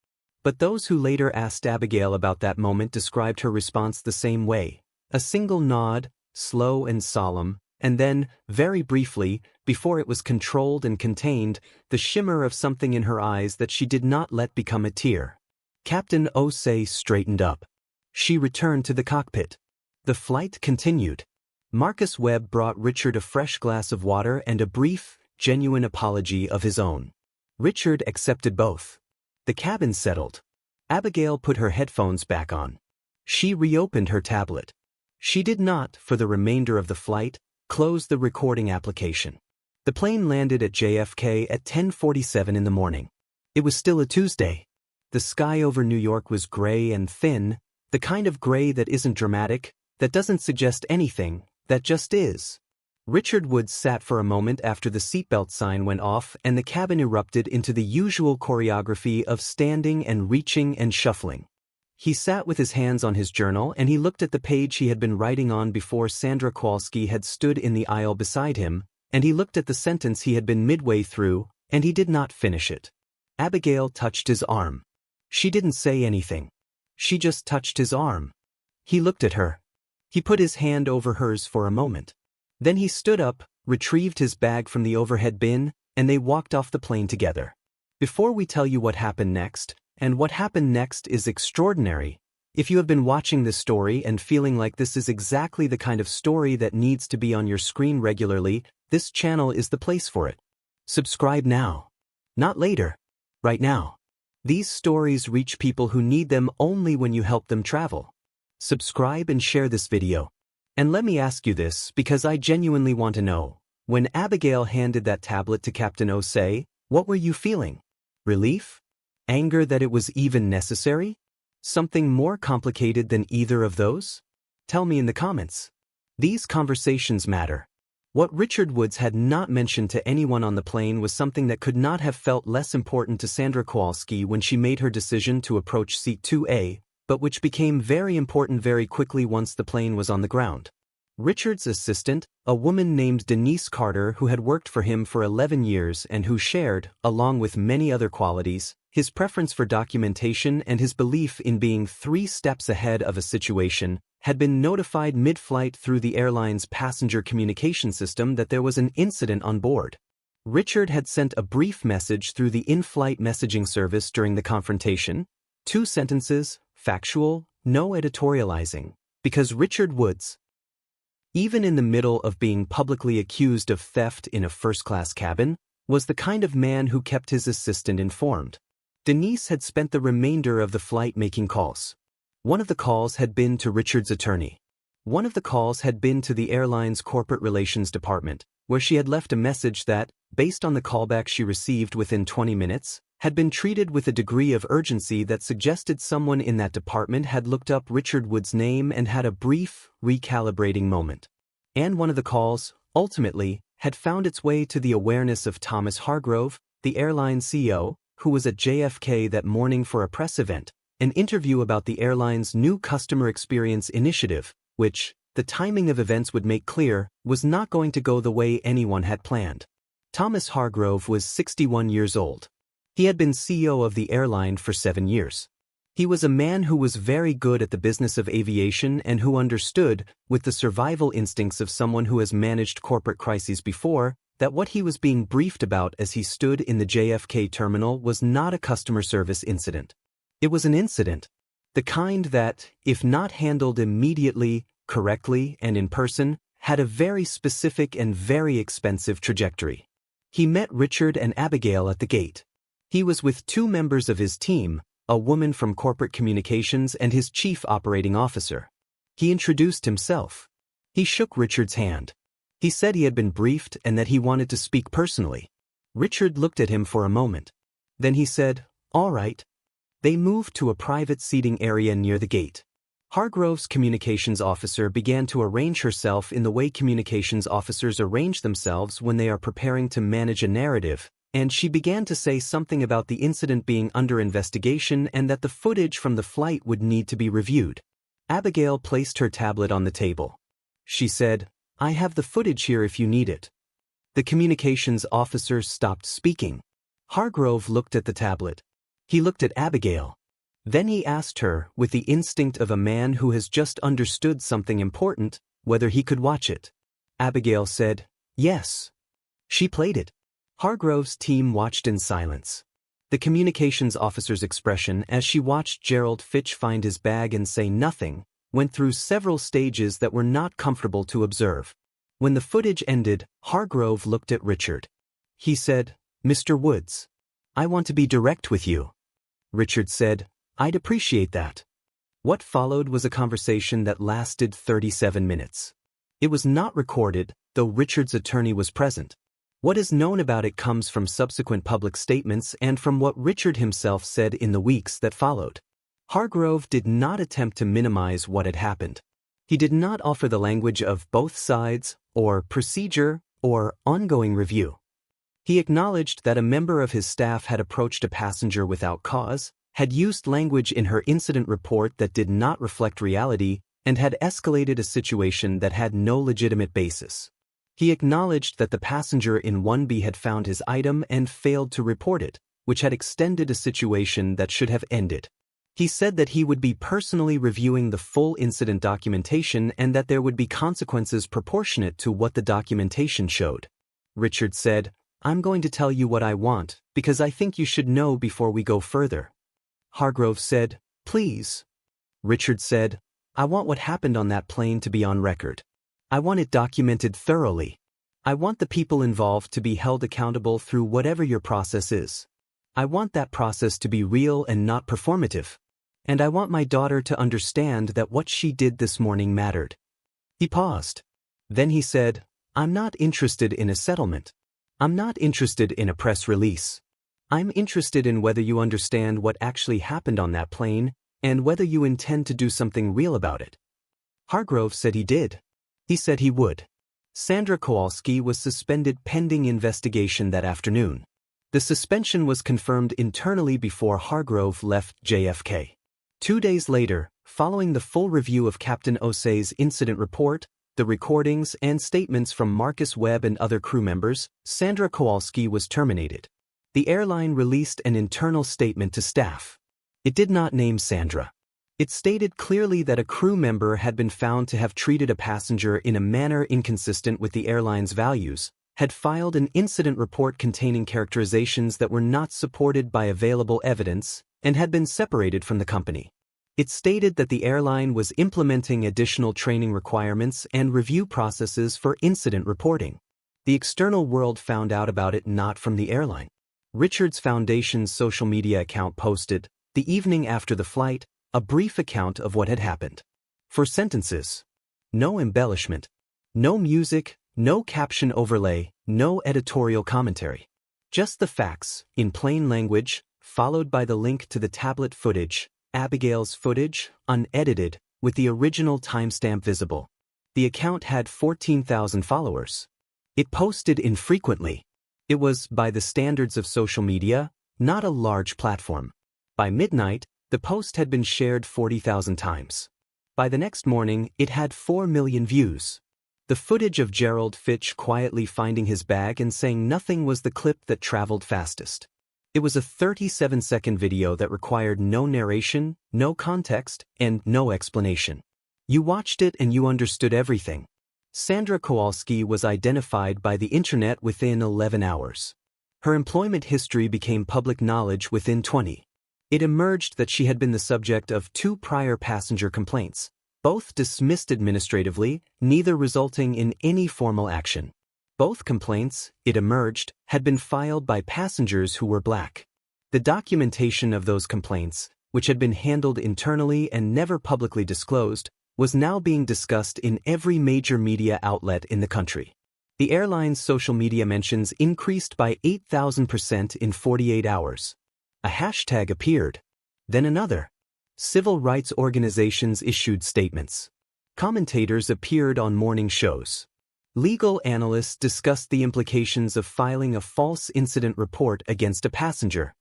But those who later asked Abigail about that moment described her response the same way. A single nod, slow and solemn, and then, very briefly, before it was controlled and contained, the shimmer of something in her eyes that she did not let become a tear. Captain Osei straightened up. She returned to the cockpit. The flight continued. Marcus Webb brought Richard a fresh glass of water and a brief, genuine apology of his own. Richard accepted both. The cabin settled. Abigail put her headphones back on. She reopened her tablet. She did not, for the remainder of the flight, close the recording application. The plane landed at JFK at 10:47 in the morning. It was still a Tuesday. The sky over New York was gray and thin, the kind of gray that isn't dramatic, that doesn't suggest anything, that just is. Richard Woods sat for a moment after the seatbelt sign went off and the cabin erupted into the usual choreography of standing and reaching and shuffling. He sat with his hands on his journal and he looked at the page he had been writing on before Sandra Kowalski had stood in the aisle beside him, and he looked at the sentence he had been midway through, and he did not finish it. Abigail touched his arm. She didn't say anything. She just touched his arm. He looked at her. He put his hand over hers for a moment. Then he stood up, retrieved his bag from the overhead bin, and they walked off the plane together. Before we tell you what happened next, and what happened next is extraordinary, if you have been watching this story and feeling like this is exactly the kind of story that needs to be on your screen regularly, this channel is the place for it. Subscribe now. Not later. Right now. These stories reach people who need them only when you help them travel. Subscribe and share this video. And let me ask you this because I genuinely want to know. When Abigail handed that tablet to Captain Osei, what were you feeling? Relief? Anger that it was even necessary? Something more complicated than either of those? Tell me in the comments. These conversations matter. What Richard Woods had not mentioned to anyone on the plane was something that could not have felt less important to Sandra Kowalski when she made her decision to approach seat 2A, but which became very important very quickly once the plane was on the ground. Richard's assistant, a woman named Denise Carter who had worked for him for 11 years and who shared, along with many other qualities, his preference for documentation and his belief in being 3 steps ahead of a situation, had been notified mid-flight through the airline's passenger communication system that there was an incident on board. Richard had sent a brief message through the in-flight messaging service during the confrontation, 2 sentences, factual, no editorializing, because Richard Woods, even in the middle of being publicly accused of theft in a first-class cabin, was the kind of man who kept his assistant informed. Denise had spent the remainder of the flight making calls. One of the calls had been to Richard's attorney. One of the calls had been to the airline's corporate relations department, where she had left a message that, based on the callback she received within 20 minutes, had been treated with a degree of urgency that suggested someone in that department had looked up Richard Wood's name and had a brief, recalibrating moment. And one of the calls, ultimately, had found its way to the awareness of Thomas Hargrove, the airline CEO, who was at JFK that morning for a press event, an interview about the airline's new customer experience initiative, which, the timing of events would make clear, was not going to go the way anyone had planned. Thomas Hargrove was 61 years old. He had been CEO of the airline for 7 years. He was a man who was very good at the business of aviation and who understood, with the survival instincts of someone who has managed corporate crises before, that what he was being briefed about as he stood in the JFK terminal was not a customer service incident. It was an incident. The kind that, if not handled immediately, correctly, and in person, had a very specific and very expensive trajectory. He met Richard and Abigail at the gate. He was with 2 members of his team, a woman from corporate communications and his chief operating officer. He introduced himself. He shook Richard's hand. He said he had been briefed and that he wanted to speak personally. Richard looked at him for a moment. Then he said, "All right." They moved to a private seating area near the gate. Hargrove's communications officer began to arrange herself in the way communications officers arrange themselves when they are preparing to manage a narrative, and she began to say something about the incident being under investigation and that the footage from the flight would need to be reviewed. Abigail placed her tablet on the table. She said, "I have the footage here if you need it." The communications officer stopped speaking. Hargrove looked at the tablet. He looked at Abigail. Then he asked her, with the instinct of a man who has just understood something important, whether he could watch it. Abigail said, "Yes." She played it. Hargrove's team watched in silence. The communications officer's expression as she watched Gerald Fitch find his bag and say nothing went through several stages that were not comfortable to observe. When the footage ended, Hargrove looked at Richard. He said, "Mr. Woods, I want to be direct with you." Richard said, "I'd appreciate that." What followed was a conversation that lasted 37 minutes. It was not recorded, though Richard's attorney was present. What is known about it comes from subsequent public statements and from what Richard himself said in the weeks that followed. Hargrove did not attempt to minimize what had happened. He did not offer the language of both sides, or procedure, or ongoing review. He acknowledged that a member of his staff had approached a passenger without cause, had used language in her incident report that did not reflect reality, and had escalated a situation that had no legitimate basis. He acknowledged that the passenger in 1B had found his item and failed to report it, which had extended a situation that should have ended. He said that he would be personally reviewing the full incident documentation and that there would be consequences proportionate to what the documentation showed. Richard said, "I'm going to tell you what I want, because I think you should know before we go further." Hargrove said, "Please." Richard said, "I want what happened on that plane to be on record. I want it documented thoroughly. I want the people involved to be held accountable through whatever your process is. I want that process to be real and not performative. And I want my daughter to understand that what she did this morning mattered." He paused. Then he said, "I'm not interested in a settlement. I'm not interested in a press release. I'm interested in whether you understand what actually happened on that plane and whether you intend to do something real about it." Hargrove said he did. He said he would. Sandra Kowalski was suspended pending investigation that afternoon. The suspension was confirmed internally before Hargrove left JFK. 2 days later, following the full review of Captain Osei's incident report, the recordings and statements from Marcus Webb and other crew members, Sandra Kowalski was terminated. The airline released an internal statement to staff. It did not name Sandra. It stated clearly that a crew member had been found to have treated a passenger in a manner inconsistent with the airline's values, had filed an incident report containing characterizations that were not supported by available evidence, and had been separated from the company. It stated that the airline was implementing additional training requirements and review processes for incident reporting. The external world found out about it not from the airline. Richards Foundation's social media account posted, the evening after the flight, a brief account of what had happened. 4 sentences. No embellishment. No music, no caption overlay, no editorial commentary. Just the facts, in plain language, followed by the link to the tablet footage, Abigail's footage, unedited, with the original timestamp visible. The account had 14,000 followers. It posted infrequently. It was, by the standards of social media, not a large platform. By midnight, the post had been shared 40,000 times. By the next morning, it had 4 million views. The footage of Gerald Fitch quietly finding his bag and saying nothing was the clip that traveled fastest. It was a 37-second video that required no narration, no context, and no explanation. You watched it and you understood everything. Sandra Kowalski was identified by the internet within 11 hours. Her employment history became public knowledge within 20. It emerged that she had been the subject of 2 prior passenger complaints, both dismissed administratively, neither resulting in any formal action. Both complaints, it emerged, had been filed by passengers who were Black. The documentation of those complaints, which had been handled internally and never publicly disclosed, was now being discussed in every major media outlet in the country. The airline's social media mentions increased by 8,000% in 48 hours. A hashtag appeared. Then another. Civil rights organizations issued statements. Commentators appeared on morning shows. Legal analysts discussed the implications of filing a false incident report against a passenger.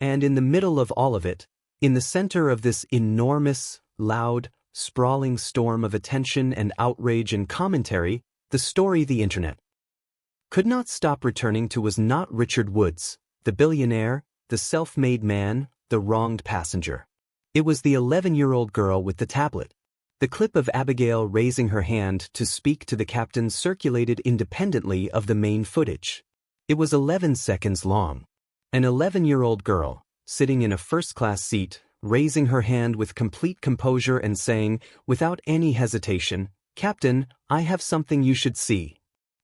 And in the middle of all of it, in the center of this enormous, loud, sprawling storm of attention and outrage and commentary, the story the internet could not stop returning to was not Richard Woods, the billionaire, the self-made man, the wronged passenger. It was the 11-year-old girl with the tablet. The clip of Abigail raising her hand to speak to the captain circulated independently of the main footage. It was 11 seconds long. An 11-year-old girl, sitting in a first-class seat, raising her hand with complete composure and saying, without any hesitation, "Captain, I have something you should see."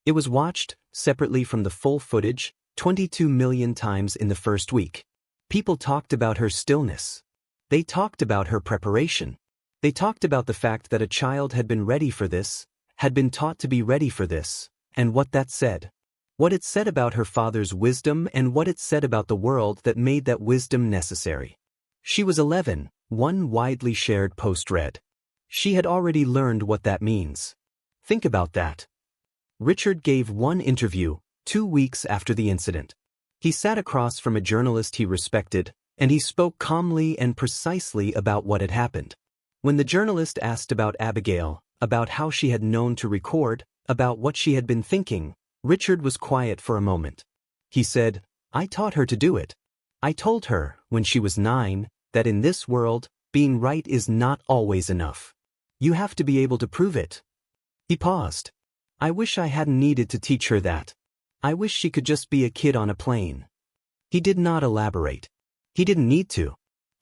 It was watched, separately from the full footage, 22 million times in the first week. People talked about her stillness. They talked about her preparation. They talked about the fact that a child had been ready for this, had been taught to be ready for this, and what that said. What it said about her father's wisdom and what it said about the world that made that wisdom necessary. She was 11, one widely shared post read. She had already learned what that means. Think about that. Richard gave one interview, 2 weeks after the incident. He sat across from a journalist he respected, and he spoke calmly and precisely about what had happened. When the journalist asked about Abigail, about how she had known to record, about what she had been thinking, Richard was quiet for a moment. He said, "I taught her to do it. I told her, when she was 9, that in this world, being right is not always enough. You have to be able to prove it." He paused. "I wish I hadn't needed to teach her that. I wish she could just be a kid on a plane." He did not elaborate. He didn't need to.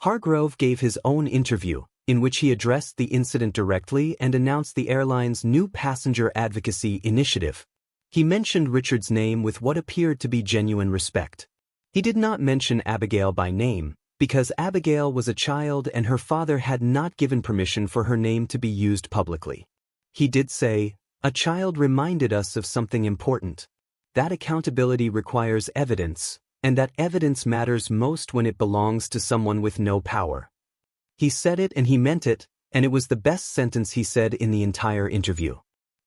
Hargrove gave his own interview, in which he addressed the incident directly and announced the airline's new passenger advocacy initiative. He mentioned Richard's name with what appeared to be genuine respect. He did not mention Abigail by name, because Abigail was a child and her father had not given permission for her name to be used publicly. He did say, "A child reminded us of something important. That accountability requires evidence, and that evidence matters most when it belongs to someone with no power." He said it and he meant it, and it was the best sentence he said in the entire interview.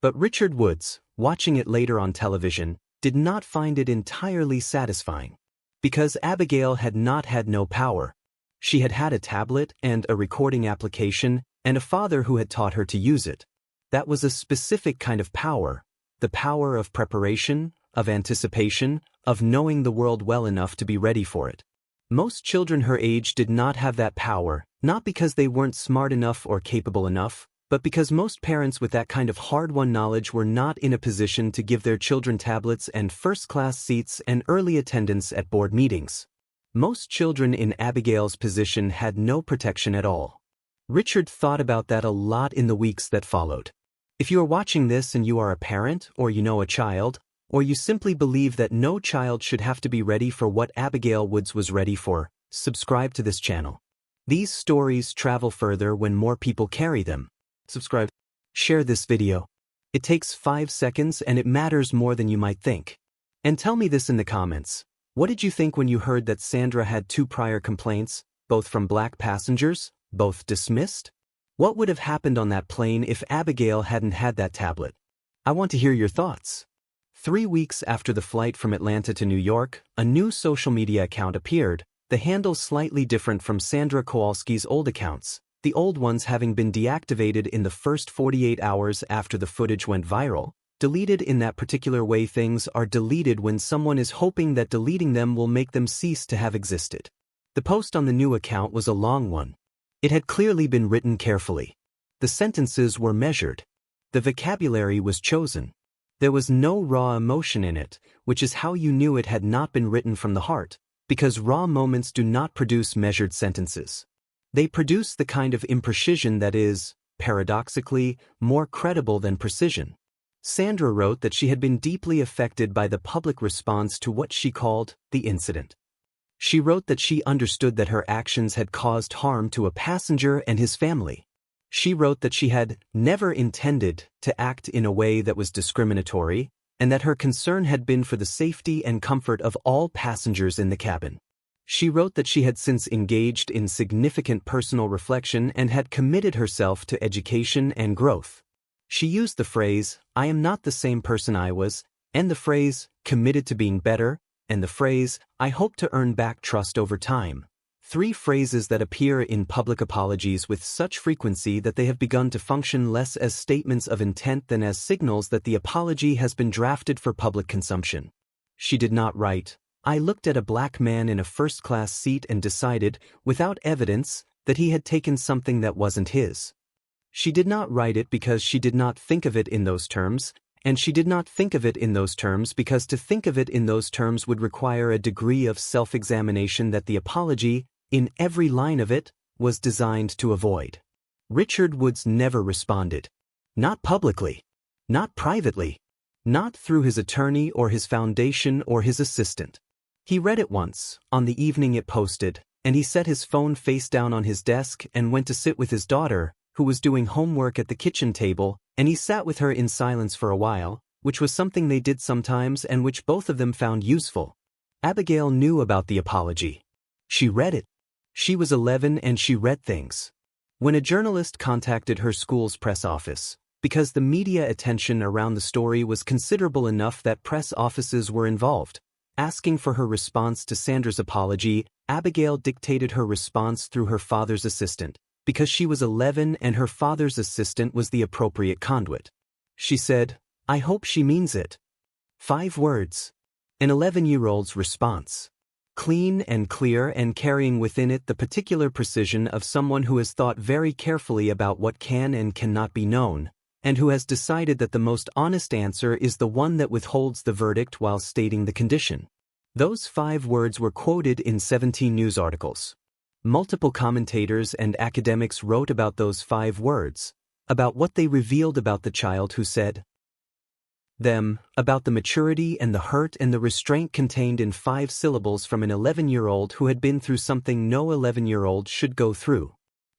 But Richard Woods, watching it later on television, did not find it entirely satisfying. Because Abigail had not had no power. She had had a tablet and a recording application and a father who had taught her to use it. That was a specific kind of power, the power of preparation, of anticipation, of knowing the world well enough to be ready for it. Most children her age did not have that power, not because they weren't smart enough or capable enough, but because most parents with that kind of hard-won knowledge were not in a position to give their children tablets and first-class seats and early attendance at board meetings. Most children in Abigail's position had no protection at all. Richard thought about that a lot in the weeks that followed. If you are watching this and you are a parent, or you know a child, or you simply believe that no child should have to be ready for what Abigail Woods was ready for, subscribe to this channel. These stories travel further when more people carry them. Subscribe. Share this video. It takes 5 seconds and it matters more than you might think. And tell me this in the comments. What did you think when you heard that Sandra had 2 prior complaints, both from black passengers, both dismissed? What would have happened on that plane if Abigail hadn't had that tablet? I want to hear your thoughts. 3 weeks after the flight from Atlanta to New York, a new social media account appeared, the handle slightly different from Sandra Kowalski's old accounts, the old ones having been deactivated in the first 48 hours after the footage went viral. Deleted in that particular way. Things are deleted when someone is hoping that deleting them will make them cease to have existed. The post on the new account was a long one. It had clearly been written carefully. The sentences were measured. The vocabulary was chosen. There was no raw emotion in it, which is how you knew it had not been written from the heart, because raw moments do not produce measured sentences. They produce the kind of imprecision that is, paradoxically, more credible than precision. Sandra wrote that she had been deeply affected by the public response to what she called the incident. She wrote that she understood that her actions had caused harm to a passenger and his family. She wrote that she had never intended to act in a way that was discriminatory, and that her concern had been for the safety and comfort of all passengers in the cabin. She wrote that she had since engaged in significant personal reflection and had committed herself to education and growth. She used the phrase, "I am not the same person I was," and the phrase, "committed to being better," and the phrase, "I hope to earn back trust over time." Three phrases that appear in public apologies with such frequency that they have begun to function less as statements of intent than as signals that the apology has been drafted for public consumption. She did not write, "I looked at a black man in a first-class seat and decided, without evidence, that he had taken something that wasn't his." She did not write it because she did not think of it in those terms, and she did not think of it in those terms because to think of it in those terms would require a degree of self-examination that the apology, in every line of it, was designed to avoid. Richard Woods never responded. Not publicly. Not privately. Not through his attorney or his foundation or his assistant. He read it once, on the evening it posted, and he set his phone face down on his desk and went to sit with his daughter, who was doing homework at the kitchen table, and he sat with her in silence for a while, which was something they did sometimes and which both of them found useful. Abigail knew about the apology. She read it. She was 11 and she read things. When a journalist contacted her school's press office, because the media attention around the story was considerable enough that press offices were involved, asking for her response to Sandra's apology, Abigail dictated her response through her father's assistant, because she was 11 and her father's assistant was the appropriate conduit. She said, "I hope she means it." 5 words. An 11-year-old's response. Clean and clear and carrying within it the particular precision of someone who has thought very carefully about what can and cannot be known, and who has decided that the most honest answer is the one that withholds the verdict while stating the condition. Those 5 words were quoted in 17 news articles. Multiple commentators and academics wrote about those 5 words, about what they revealed about the child who said them, about the maturity and the hurt and the restraint contained in 5 syllables from an 11-year-old who had been through something no 11-year-old should go through.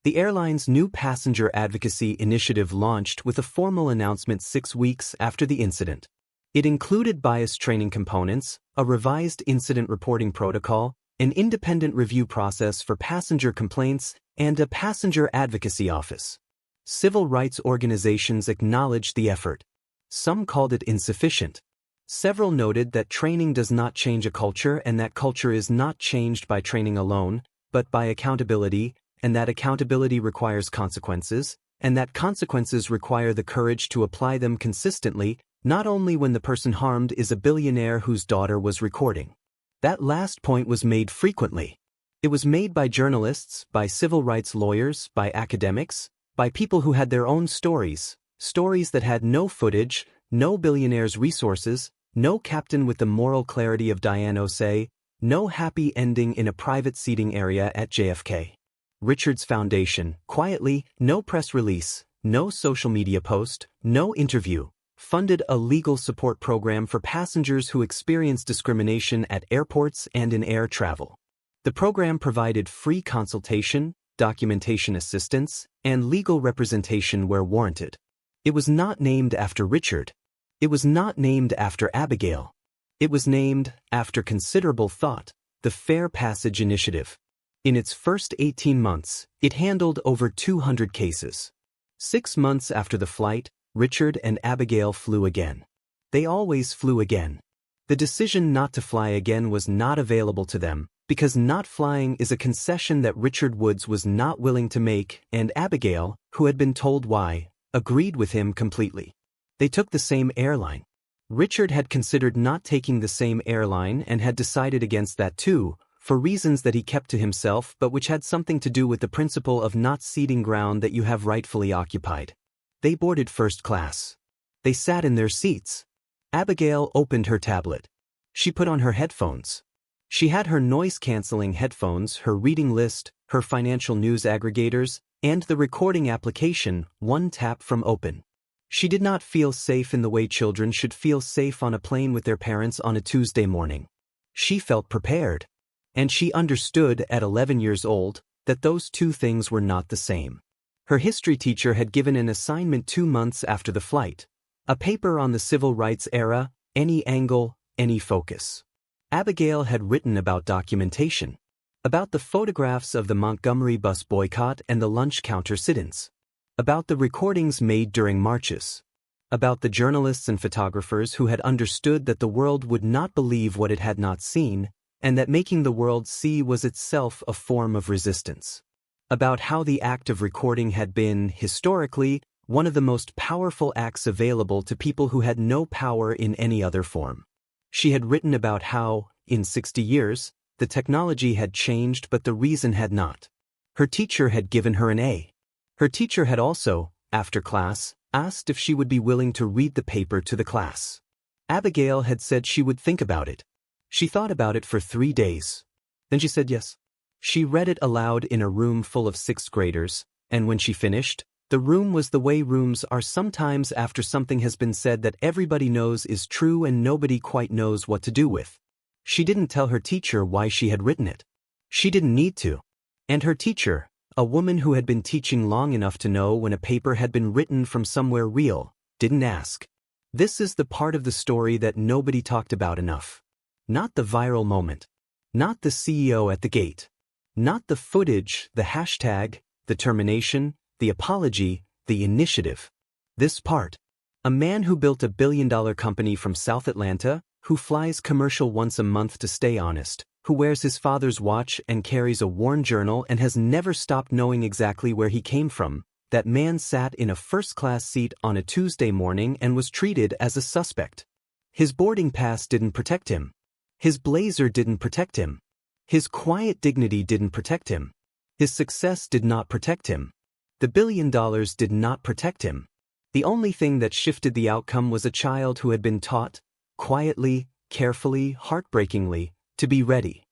The airline's new passenger advocacy initiative launched with a formal announcement 6 weeks after the incident. It included bias training components, a revised incident reporting protocol, an independent review process for passenger complaints, and a passenger advocacy office. Civil rights organizations acknowledged the effort. Some called it insufficient. Several noted that training does not change a culture and that culture is not changed by training alone, but by accountability, and that accountability requires consequences, and that consequences require the courage to apply them consistently, not only when the person harmed is a billionaire whose daughter was recording. That last point was made frequently. It was made by journalists, by civil rights lawyers, by academics, by people who had their own stories, stories that had no footage, no billionaire's resources, no captain with the moral clarity of Diane Osei, no happy ending in a private seating area at JFK. Richard's Foundation, quietly, no press release, no social media post, no interview, funded a legal support program for passengers who experience discrimination at airports and in air travel. The program provided free consultation, documentation assistance, and legal representation where warranted. It was not named after Richard. It was not named after Abigail. It was named, after considerable thought, the Fair Passage Initiative. In its first 18 months, it handled over 200 cases. 6 months after the flight, Richard and Abigail flew again. They always flew again. The decision not to fly again was not available to them, because not flying is a concession that Richard Woods was not willing to make, and Abigail, who had been told why, agreed with him completely. They took the same airline. Richard had considered not taking the same airline and had decided against that too, for reasons that he kept to himself but which had something to do with the principle of not ceding ground that you have rightfully occupied. They boarded first class. They sat in their seats. Abigail opened her tablet. She put on her headphones. She had her noise-canceling headphones, her reading list, her financial news aggregators, and the recording application, one tap from open. She did not feel safe in the way children should feel safe on a plane with their parents on a Tuesday morning. She felt prepared. And she understood at 11 years old that those two things were not the same. Her history teacher had given an assignment 2 months after the flight. A paper on the civil rights era, any angle, any focus. Abigail had written about documentation. About the photographs of the Montgomery bus boycott and the lunch counter sit-ins. About the recordings made during marches. About the journalists and photographers who had understood that the world would not believe what it had not seen, and that making the world see was itself a form of resistance. About how the act of recording had been, historically, one of the most powerful acts available to people who had no power in any other form. She had written about how, in 60 years, the technology had changed but the reason had not. Her teacher had given her an A. Her teacher had also, after class, asked if she would be willing to read the paper to the class. Abigail had said she would think about it. She thought about it for 3 days. Then she said yes. She read it aloud in a room full of 6th graders, and when she finished, the room was the way rooms are sometimes after something has been said that everybody knows is true and nobody quite knows what to do with. She didn't tell her teacher why she had written it. She didn't need to. And her teacher, a woman who had been teaching long enough to know when a paper had been written from somewhere real, didn't ask. This is the part of the story that nobody talked about enough. Not the viral moment. Not the CEO at the gate. Not the footage, the hashtag, the termination, the apology, the initiative. This part. A man who built a billion-dollar company from South Atlanta, who flies commercial once a month to stay honest, who wears his father's watch and carries a worn journal and has never stopped knowing exactly where he came from, that man sat in a first-class seat on a Tuesday morning and was treated as a suspect. His boarding pass didn't protect him. His blazer didn't protect him. His quiet dignity didn't protect him. His success did not protect him. The $1 billion did not protect him. The only thing that shifted the outcome was a child who had been taught, quietly, carefully, heartbreakingly, to be ready.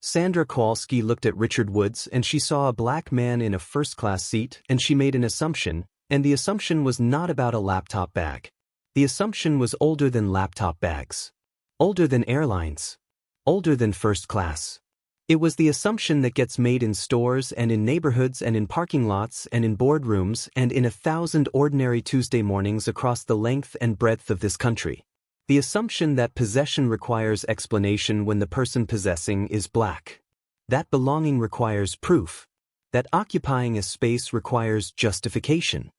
Sandra Kowalski looked at Richard Woods and she saw a black man in a first-class seat and she made an assumption, and the assumption was not about a laptop bag. The assumption was older than laptop bags. Older than airlines. Older than first class. It was the assumption that gets made in stores and in neighborhoods and in parking lots and in boardrooms and in 1,000 ordinary Tuesday mornings across the length and breadth of this country. The assumption that possession requires explanation when the person possessing is black. That belonging requires proof. That occupying a space requires justification.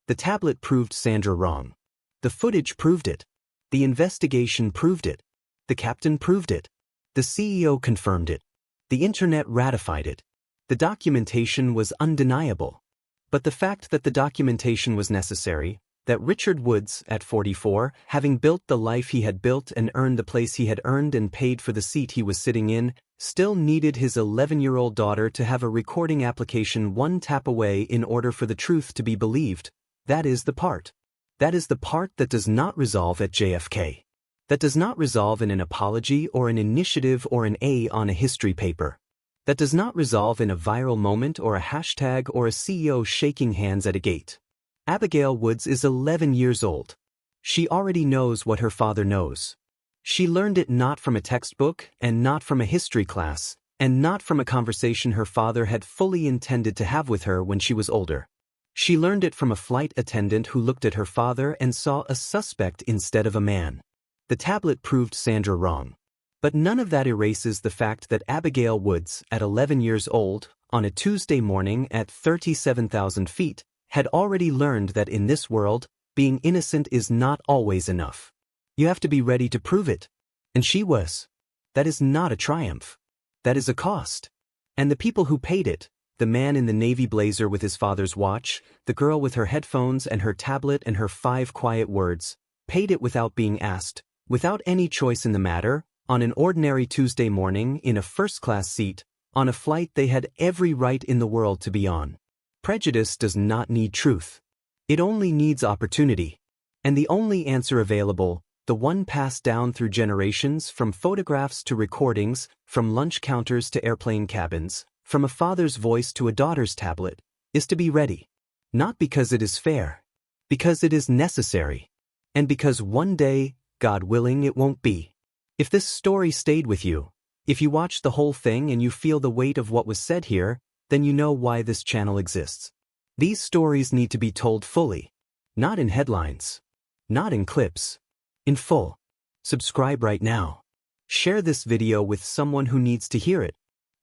The tablet proved Sandra wrong. The footage proved it. The investigation proved it. The captain proved it. The CEO confirmed it. The internet ratified it. The documentation was undeniable. But the fact that the documentation was necessary, that Richard Woods, at 44, having built the life he had built and earned the place he had earned and paid for the seat he was sitting in, still needed his 11-year-old daughter to have a recording application one tap away in order for the truth to be believed, that is the part. That is the part that does not resolve at JFK. That does not resolve in an apology or an initiative or an A on a history paper. That does not resolve in a viral moment or a hashtag or a CEO shaking hands at a gate. Abigail Woods is 11 years old. She already knows what her father knows. She learned it not from a textbook and not from a history class and not from a conversation her father had fully intended to have with her when she was older. She learned it from a flight attendant who looked at her father and saw a suspect instead of a man. The tablet proved Sandra wrong. But none of that erases the fact that Abigail Woods, at 11 years old, on a Tuesday morning at 37,000 feet, had already learned that in this world, being innocent is not always enough. You have to be ready to prove it. And she was. That is not a triumph. That is a cost. And the people who paid it, the man in the navy blazer with his father's watch, the girl with her headphones and her tablet and her 5 quiet words, paid it without being asked, without any choice in the matter, on an ordinary Tuesday morning in a first-class seat, on a flight they had every right in the world to be on. Prejudice does not need truth. It only needs opportunity. And the only answer available, the one passed down through generations, from photographs to recordings, from lunch counters to airplane cabins, from a father's voice to a daughter's tablet, is to be ready. Not because it is fair. Because it is necessary. And because one day, God willing, it won't be. If this story stayed with you, if you watched the whole thing and you feel the weight of what was said here, then you know why this channel exists. These stories need to be told fully. Not in headlines. Not in clips. In full. Subscribe right now. Share this video with someone who needs to hear it.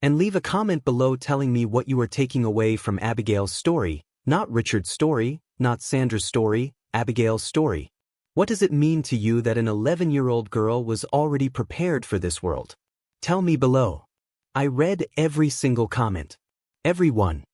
And leave a comment below telling me what you are taking away from Abigail's story. Not Richard's story, not Sandra's story, Abigail's story. What does it mean to you that an 11-year-old girl was already prepared for this world? Tell me below. I read every single comment. Every one.